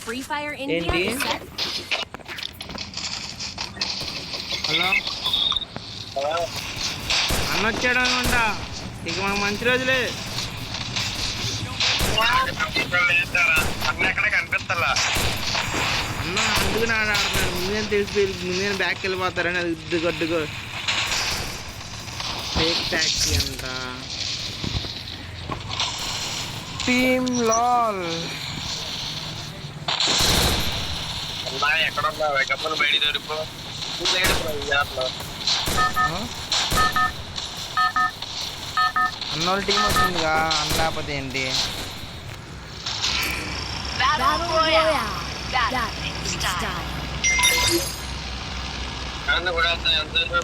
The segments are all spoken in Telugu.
Free Fire India is set. Hello అన్న వచ్చాడు అనుకుంటా. ఇక మనకు మంచి రోజులే. అన్న ఎక్కడ కనిపిస్తలా అన్న అందుకు ఆడుతున్నాను. ముందే తెలిసి ముందే బ్యాక్ వెళ్ళిపోతారని అది గడ్డుగో ఫేక్ ట్యాక్సీ అంట. టీమ్ లాల్ ఎక్కడున్నా గప్పలు బయట దొరికిపో అన్నోళ్ళ టీం వస్తుందిగా. అన్న లేకపోతే ఏంటి? Battle Royale. That is style. కూడా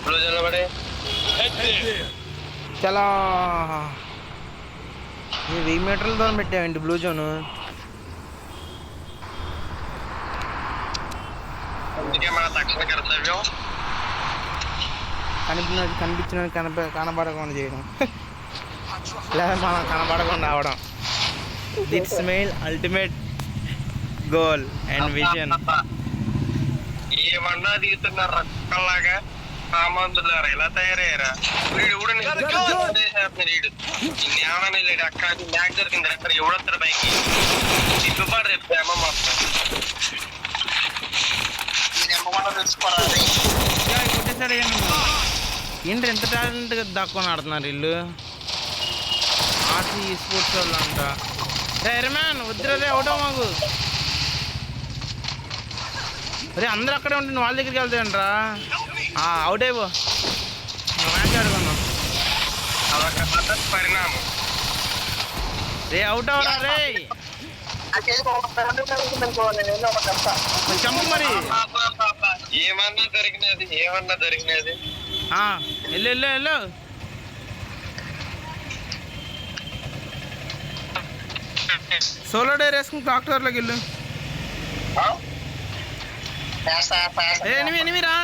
బ్లూ జోన్ లో పడే చాలా 1000 మీటర్ల దూరం పెట్టామండి బ్లూ జోను. అందుకే మన తక్షణ కర్తవ్యం కనిపించిన కనబడకుండా చేయడం లేదా మనం కనబడకుండా అవడం. That's main ultimate goal and vision. ఏమన్నా దిగుతున్నారు రక్కల్లాగా సామాన్యులారా ఇలా తయారయ్యారా? వీడు కూడా వీడు ఇన్నేమన్నా లేడు. అక్కడ మ్యాచ్ జరిగింది అక్కడ ఎవడొస్తాడు పైకి సిగ్గుపాటు రేపు అమ్మ మొత్తం కొట్టేసాడు. ఏంటి ఎంత టాలెంట్గా దాక్కొని ఆడుతున్నారు వీళ్ళు. ఆర్సీ స్పోర్ట్స్ వాళ్ళు అంట. మ్యాన్ వద్దురే అవటం మాకు. అరే అందరూ అక్కడే ఉంటే వాళ్ళ దగ్గరికి వెళ్తాయంట్రా. అవుట్ అయిపో మ్యాచ్ ఆడుకున్నాం. పరిణామం రే అవుట్ అవరా రే. చంపు మరి. ఏమన్నా దొరికినది వెళ్ళు. సోలో డైర్ వేసుకుని డాక్టర్లోకి వెళ్ళు. ఎనిమిరా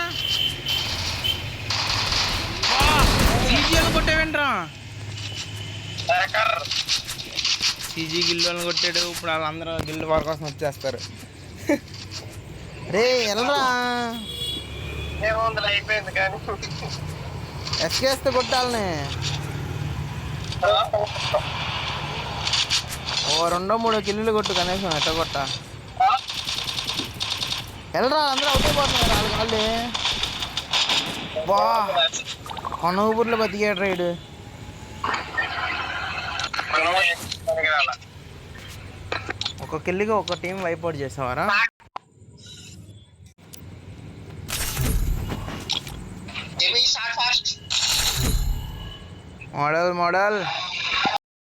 సీజీఎల్ కొట్టేవేంట్రా. సీజీ గిల్లు కొట్టాడు. ఇప్పుడు వాళ్ళందరూ గిల్లు వారి కోసం వచ్చేస్తారు. రే వెళ్ళరా. అయిపోయింది కానీ ఎస్కేస్తే కొట్టాలని. ఓ 2-3 కిల్లులు కొట్టు కనీసం. ఎట్ట కొట్ట వెళ్ళరా. అందరూ అవుట్ అయిపోతున్నారు వాళ్ళు. బా కొనూపుర్లో బతికాడు రైడు. ఒక కిల్లిగా ఒక టీం వైపౌట్ చేసావారా? మోడల్